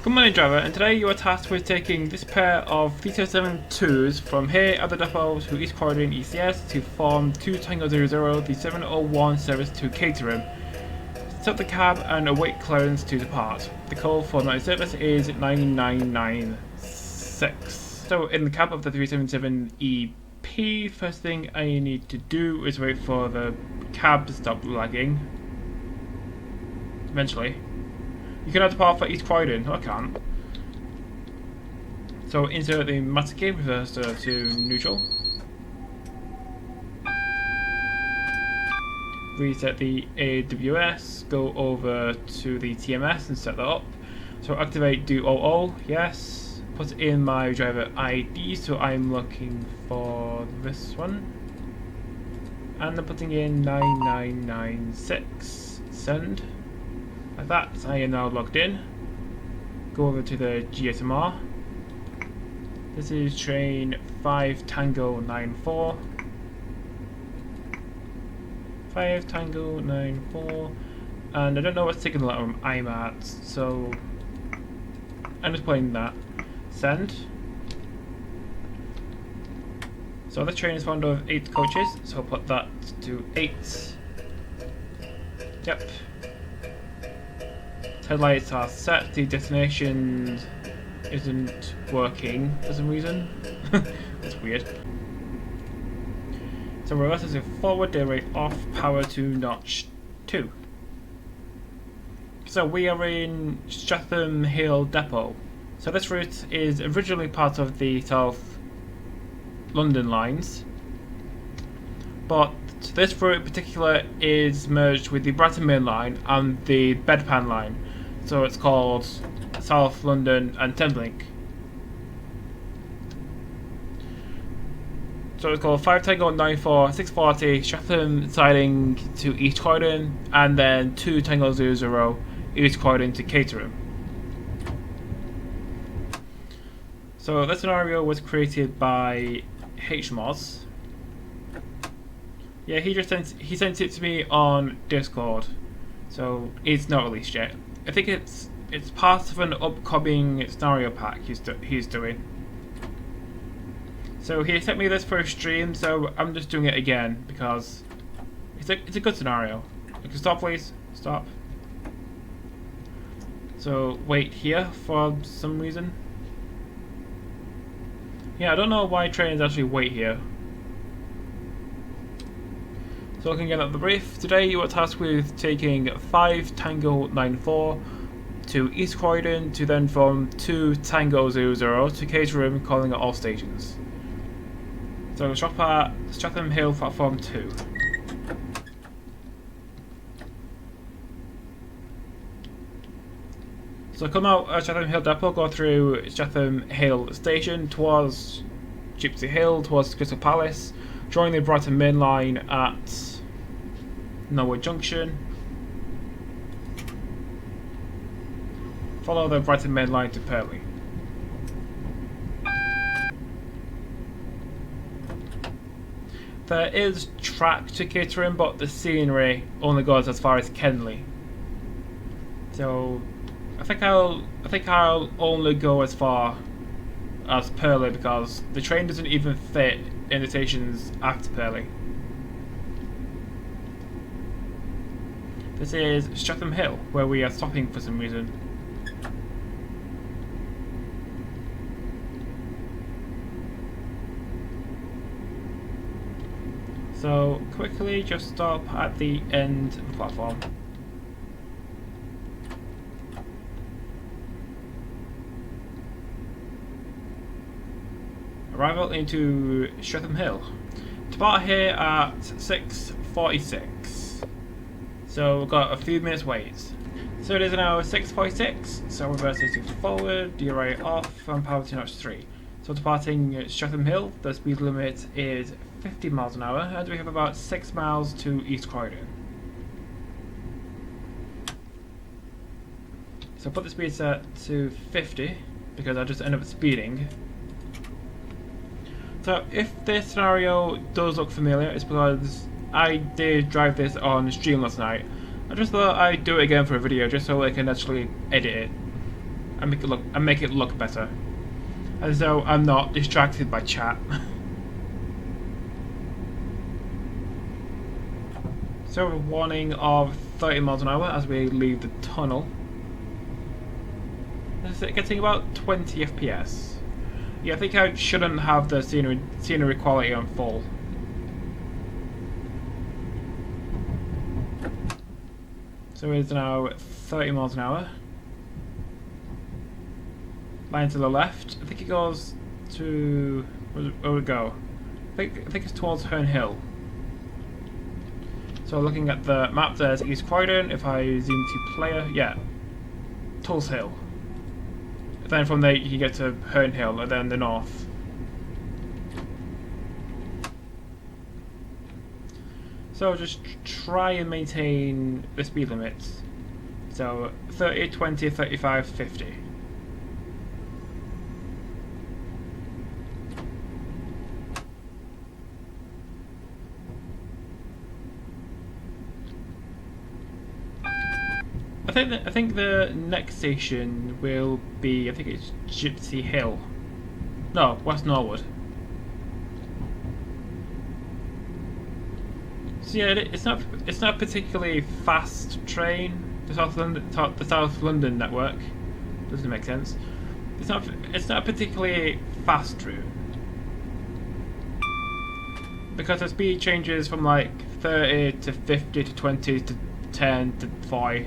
Good morning, driver, and today you are tasked with taking this pair of 372s from here at the depot to East Croydon ECR to form 2 Tango 00, the 701 service to Caterham. Set the cab and await clearance to depart. The call for night service is 9996. So in the cab of the 377 EP, first thing I need to do is wait for the cab to stop lagging. Eventually. You can depart for East Croydon. No, I can't. So insert the master key, reverser to neutral. Reset the AWS, go over to the TMS and set that up. So activate do all, yes. Put in my driver ID, so I'm looking for this one. And I'm putting in 9996, send. Like that, I am now logged in. Go over to the GSMR. This is train 5 Tango 94. 5 Tango 94. And I don't know what signal I'm at, so I'm just playing that. Send. So this train is formed of 8 coaches, so I'll put that to 8. Yep. Headlights are set, the destination isn't working for some reason. That's weird. So reverse to forward, day rate off, power to notch 2. So we are in Streatham Hill depot. So this route is originally part of the South London lines, but this route in particular is merged with the Brighton Main Line and the Bedpan line. So it's called South London and Thameslink. So it's called 5 Tango 94 640 Streatham siding to East Croydon, and then 2 Tango 00 East Croydon to Caterham. So this scenario was created by HMOS. Yeah, he sent it to me on Discord, so it's not released yet. I think it's part of an upcoming scenario pack he's doing. So he sent me this for a stream, so I'm just doing it again because it's a good scenario. You can stop, please. Stop. So wait here for some reason. Yeah, I don't know why trains actually wait here. So looking again at the brief, today you are tasked with taking 5 Tango 94 to East Croydon to then form 2 Tango 00 to Caterham, calling at all stations. So stop at Streatham Hill platform 2. So come out at Streatham Hill depot, go through Streatham Hill station towards Gypsy Hill, towards Crystal Palace, join the Brighton Main Line at Norwood Junction. Follow the Brighton Main Line to Purley. There is track to Caterham, but the scenery only goes as far as Kenley. So I think I'll only go as far as Purley because the train doesn't even fit in the stations after Purley. This is Streatham Hill, where we are stopping for some reason. So quickly just stop at the end of the platform. Arrival into Streatham Hill. Depart here at 6:46. So we've got a few minutes wait. So it is now 6:46. So reverse it to forward, DRA off, and power to notch 3. So departing Streatham Hill, the speed limit is 50 miles an hour, and we have about 6 miles to East Croydon. So put the speed set to 50 because I just end up speeding. So if this scenario does look familiar, it's because I did drive this on stream last night. I just thought I'd do it again for a video just so I can actually edit it. and make it look better, as though I'm not distracted by chat. So a warning of 30 miles an hour as we leave the tunnel. This is getting about 20 FPS. Yeah, I think I shouldn't have the scenery quality on full. So it's now 30 miles an hour. Line to the left. I think it goes to... where would it go? I think it's towards Herne Hill. So looking at the map, there's East Croydon. If I zoom to player, yeah, Tulse Hill. Then from there you get to Herne Hill, and then the north. So just try and maintain the speed limits. So 30, 20, 35, 50. I think the next station will be, I think it's Gypsy Hill. No, West Norwood. So yeah, it's not a particularly fast train. The South London network doesn't make sense. It's not a particularly fast route because the speed changes from like 30 to 50 to 20 to 10 to 40.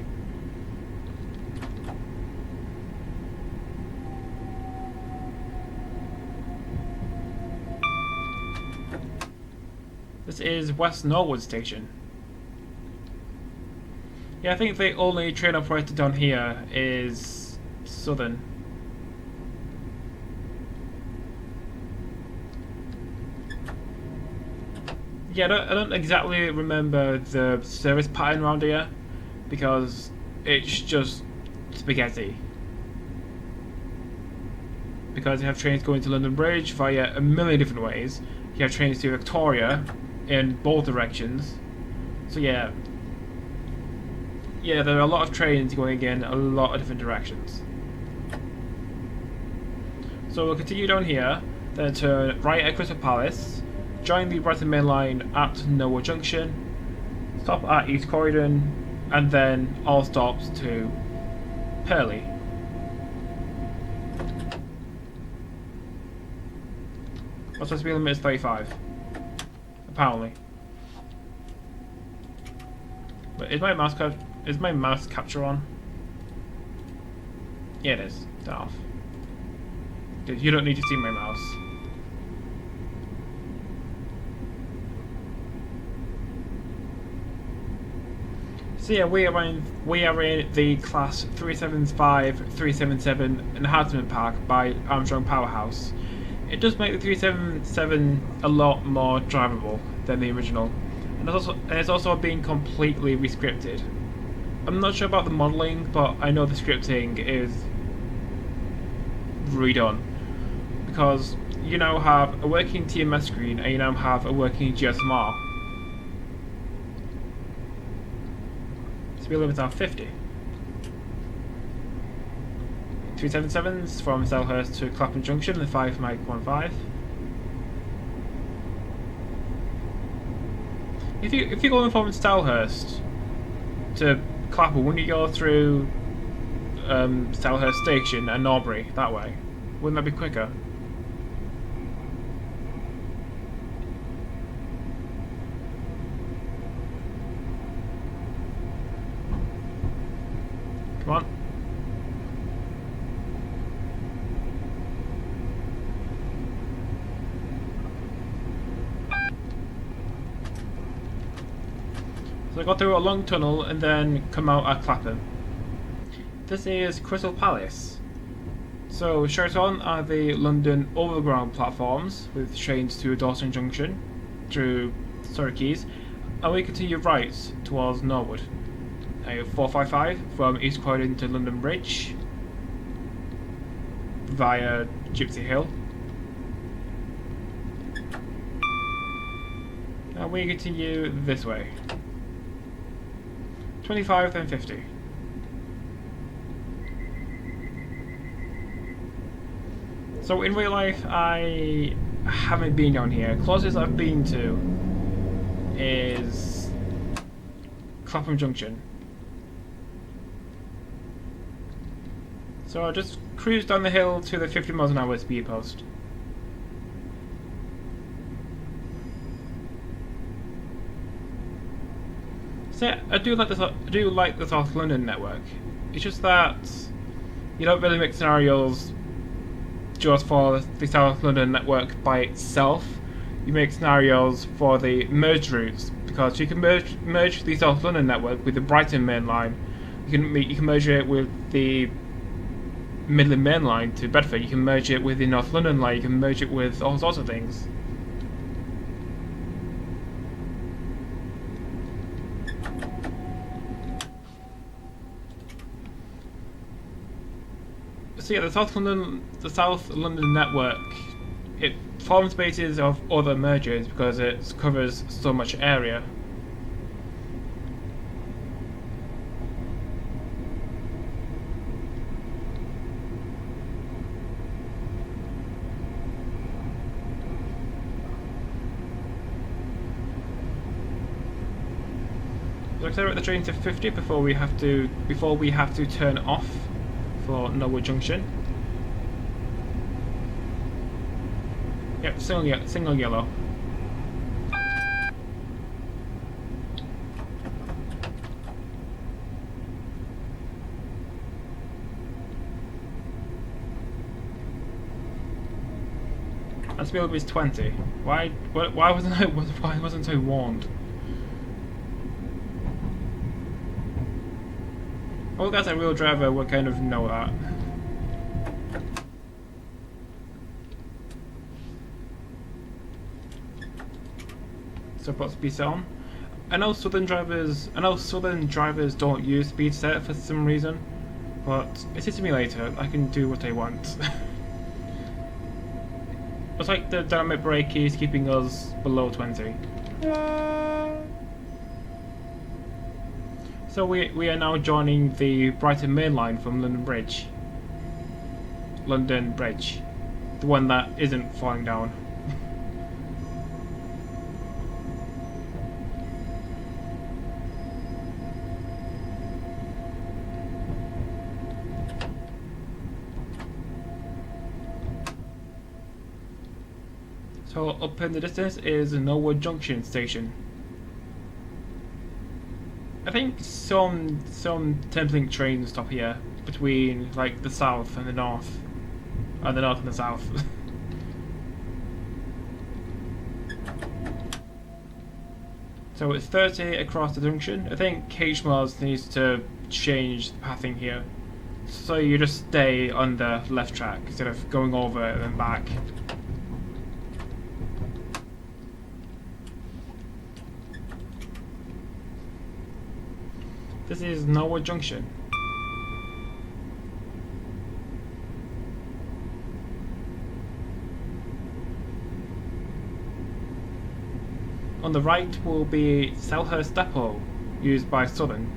This is West Norwood Station. Yeah, I think the only train operator down here is Southern. Yeah, I don't exactly remember the service pattern around here because it's just spaghetti. Because you have trains going to London Bridge via a million different ways. You have trains to Victoria in both directions. So yeah, there are a lot of trains going in a lot of different directions. So we'll continue down here, then turn right at Crystal Palace, join the Brighton Main Line at Norwood Junction, stop at East Croydon, and then all stops to Purley. What's the speed limit is 35. Apparently. But is my mouse capture on? Yeah, it is. Turn it off. Dude, you don't need to see my mouse. So yeah, we are in the class 375, 377 Enhancement Pack by Armstrong Powerhouse. It does make the 377 a lot more drivable than the original, and it's also being completely rescripted. I'm not sure about the modelling, but I know the scripting is redone because you now have a working TMS screen and you now have a working GSMR. Speed limits are 50. 377s from Selhurst to Clapham Junction, the 5 Mike 15. If you're going from Selhurst to Clapham, wouldn't you go through Selhurst Station and Norbury that way? Wouldn't that be quicker? Come on. So I got through a long tunnel and then come out at Clapham. This is Crystal Palace. So straight on are the London Overground platforms with trains to Dawson Junction through Surrey Quays, and we continue right towards Norwood. 455 from East Croydon to London Bridge via Gypsy Hill. And we continue this way. 25 then 50. So in real life, I haven't been down here. Closest I've been to is Clapham Junction. So I'll just cruise down the hill to the 50 miles an hour speed post. So yeah, I do like the South London network. It's just that you don't really make scenarios just for the South London network by itself. You make scenarios for the merged routes, because you can merge the South London network with the Brighton main line. You can merge it with the Midland main line to Bedford. You can merge it with the North London line. You can merge it with all sorts of things. So yeah, the South London network, it forms bases of other mergers because it covers so much area. So accelerate the train to 50 before we have to turn off for Norwood Junction. Yep, single yellow. And speed limit is 20. Why wasn't I warned? All guys a real driver would kind of know that. So put speed set on. I know southern drivers don't use speed set for some reason, but it's a simulator. I can do what I want. It's like the dynamic brake is keeping us below 20. So we are now joining the Brighton main line from London Bridge. The one that isn't falling down. So up in the distance is Norwood Junction station. I think some Thameslink trains stop here between like the south and the north, and the north and the south. So it's 30 across the junction. I think H-Mars needs to change the pathing here, so you just stay on the left track instead of going over and then back. This is Norwood Junction. On the right will be Selhurst Depot, used by Southern.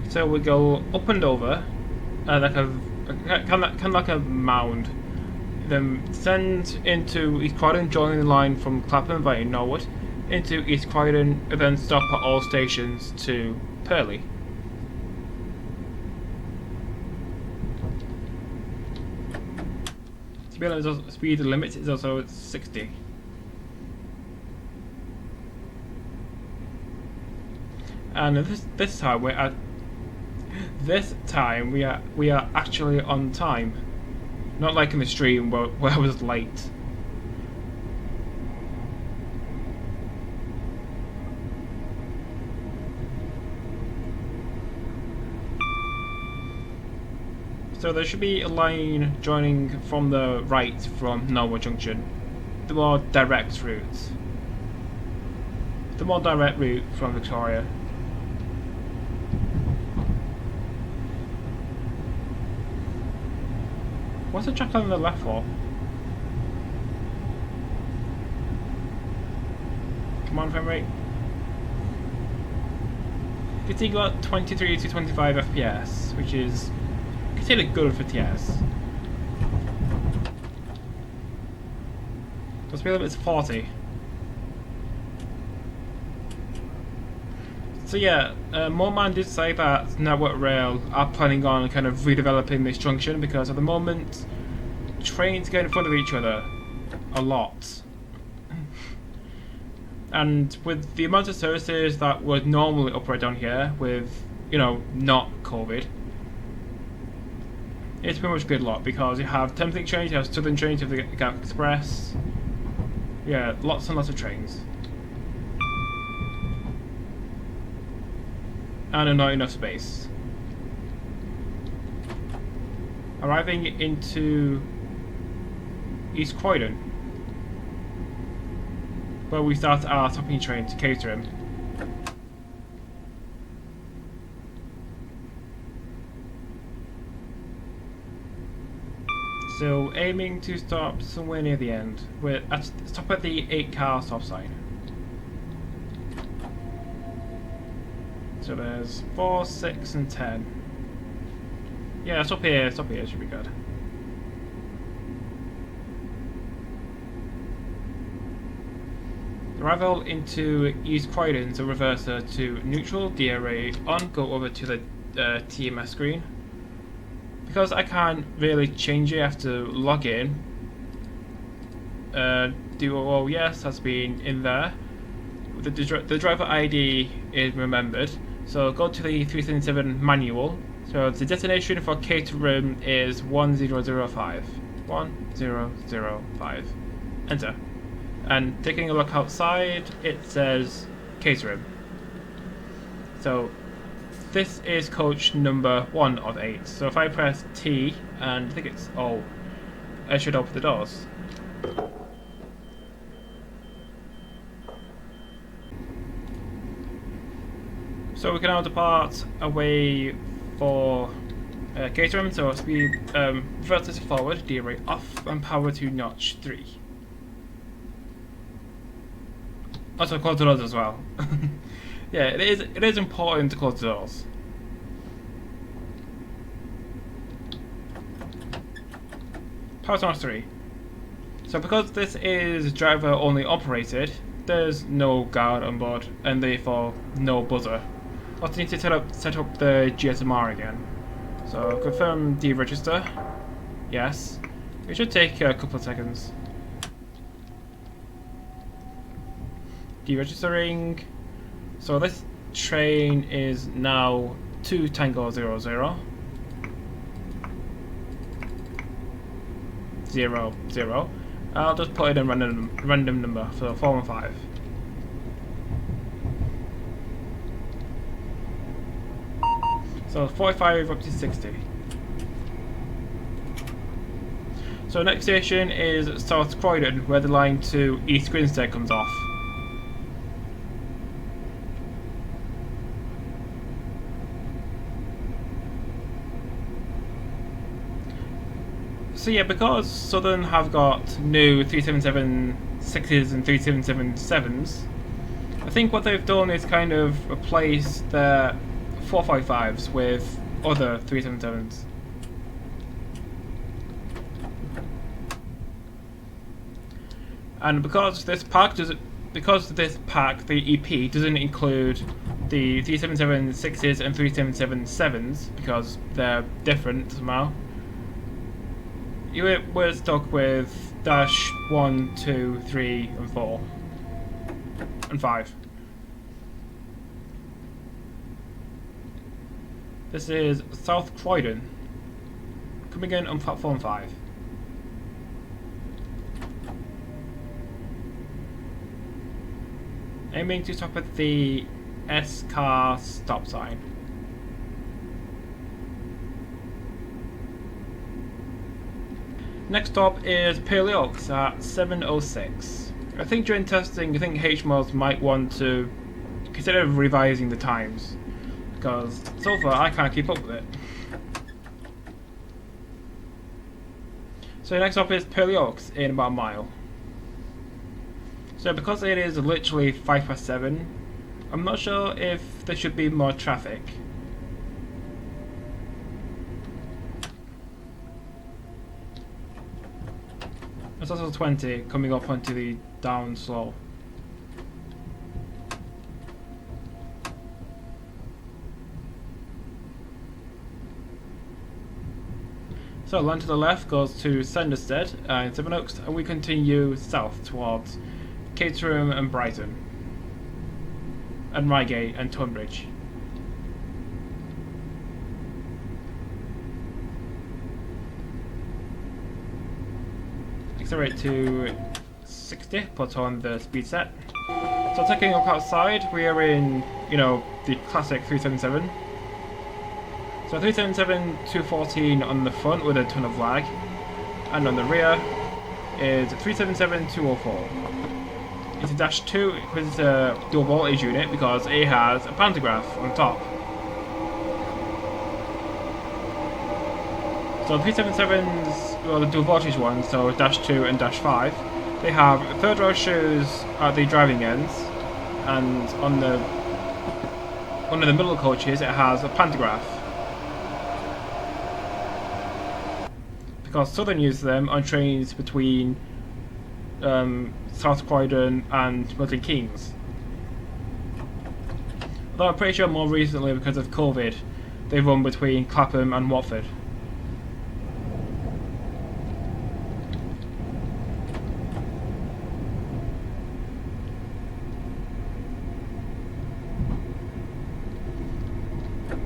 So we go up and over, like a mound, then descend into East Croydon, joining the line from Clapham via Norwood, into East Croydon, and then stop at all stations to Purley. Speed limit is also 60. And this time we are actually on time, not like in the stream where I was late. So there should be a line joining from the right from Norwood Junction, the more direct route from Victoria. What's the track on the left for? Come on, frame rate. You can see you got 23 to 25 FPS, which is considered good for TS. The speed limit is 40. So yeah, Moorman did say that Network Rail are planning on kind of redeveloping this junction because at the moment trains get in front of each other a lot. And with the amount of services that would normally operate down here with, you know, not COVID, it's pretty much gridlock because you have Thameslink trains, you have Southern trains, you have the Gap Express. Yeah, lots and lots of trains. And not enough space. Arriving into East Croydon, where we start our stopping train to Caterham. So aiming to stop somewhere near the end. We're stop at the 8-car stop sign. So there's 4, 6 and 10. Yeah, stop here should be good. Arrival into East Croydon, so reverser to neutral, DRA on, go over to the TMS screen. Because I can't really change it, I have to log in. Do yes has been in there. The driver ID is remembered. So go to the 377 manual. So the destination for Caterham is 1005. 1005. Enter. And taking a look outside, it says Caterham. So this is coach number 1 of 8. So if I press T and I think it's O, I should open the doors. So we can now depart away for Caterham, so speed reverse forward, DRA off, and power to notch 3. Also close the doors as well. Yeah, it is important to close the doors. Power to notch 3. So because this is driver only operated, there's no guard on board, and therefore no buzzer. Also need to set up the GSMR again. So confirm deregister. Yes. It should take a couple of seconds. Deregistering. So this train is now 2 Tango 00 0 0. I'll just put in a random number for 415. So 45 up to 60. So next station is South Croydon, where the line to East Grinstead comes off. So yeah, because Southern have got new 377-6s and 377-7s, I think what they've done is kind of replace their 455s with other 377s. And because this pack, the EP doesn't include the 377-6s and 377-7s because they're different somehow, we're stuck with dash 1, 2, 3, and 4, and 5. This is South Croydon, coming in on platform 5. Aiming to stop at the S-car stop sign. Next stop is Purley at 7:06. I think during testing, I think HMOs might want to consider revising the times, because so far I can't keep up with it. So next up is Purley in about a mile. So because it is literally 7:05, I'm not sure if there should be more traffic. There's also 20 coming up onto the down slope. So line to the left goes to Sanderstead and Sevenoaks, and we continue south towards Caterham and Brighton, and Reigate and Tunbridge. Accelerate to 60, put on the speed set. So taking a look outside, we are in, the classic 377. So 377 214 on the front with a ton of lag, and on the rear is 377 204. It's a dash 2 with a dual voltage unit because it has a pantograph on top. So 377s, well, the dual voltage ones, so dash 2 and dash 5, they have third row shoes at the driving ends, and on one of the middle coaches it has a pantograph. Because Southern use them on trains between South Croydon and Milton Keynes. Although I'm pretty sure more recently, because of COVID, they run between Clapham and Watford.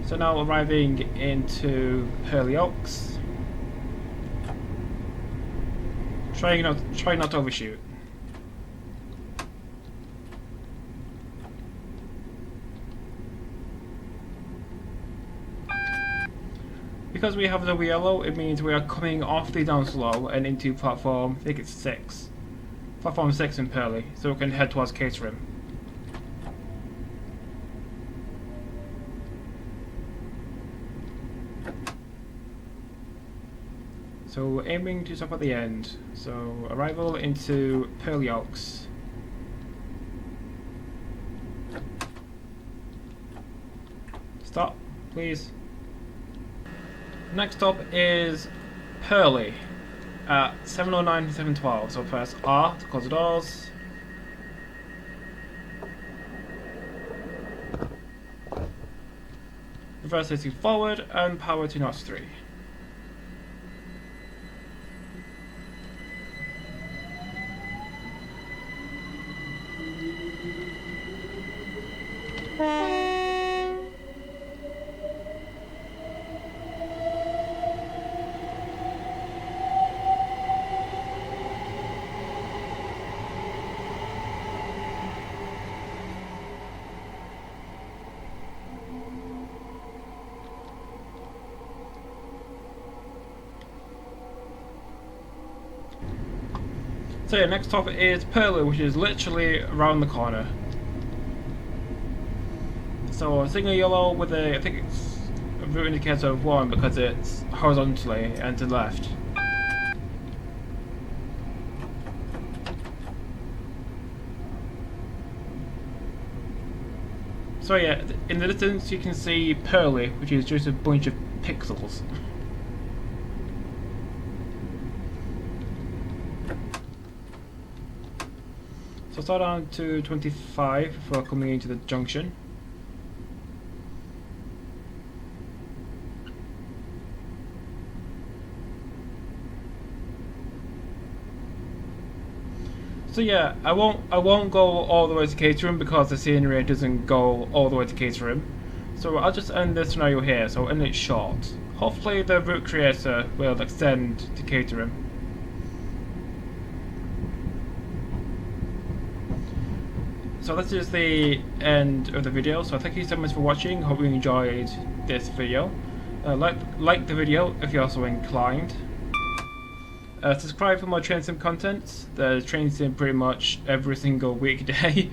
So now arriving into Purley Oaks. Try not to overshoot. Because we have the yellow, it means we are coming off the downslope and into platform, I think it's 6. Platform 6 in Purley, so we can head towards Caterham. So aiming to stop at the end. So arrival into Purley Oaks. Stop, please. Next stop is Purley at 7:09 to 7:12. So press R to close the doors. Reverse safety forward and power to notch 3. So yeah, next stop is Purley, which is literally around the corner. So a signal yellow with I think it's a route indicator of 1 because it's horizontally and to the left. So yeah, in the distance you can see Purley, which is just a bunch of pixels. So start on to 25 before coming into the junction. So yeah, I won't go all the way to Caterham because the scenery doesn't go all the way to Caterham. So I'll just end this scenario here, so end it short. Hopefully the route creator will extend to Caterham. So this is the end of the video, so thank you so much for watching. Hope you enjoyed this video. Like the video if you're so inclined. Subscribe for more train sim content. There's train sim pretty much every single weekday.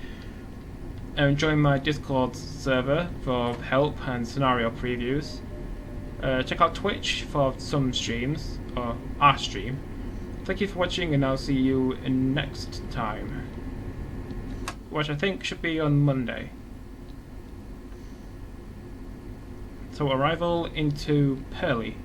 And join my Discord server for help and scenario previews. Check out Twitch for some streams, or our stream. Thank you for watching, and I'll see you next time. which I think should be on Monday. So arrival into Purley.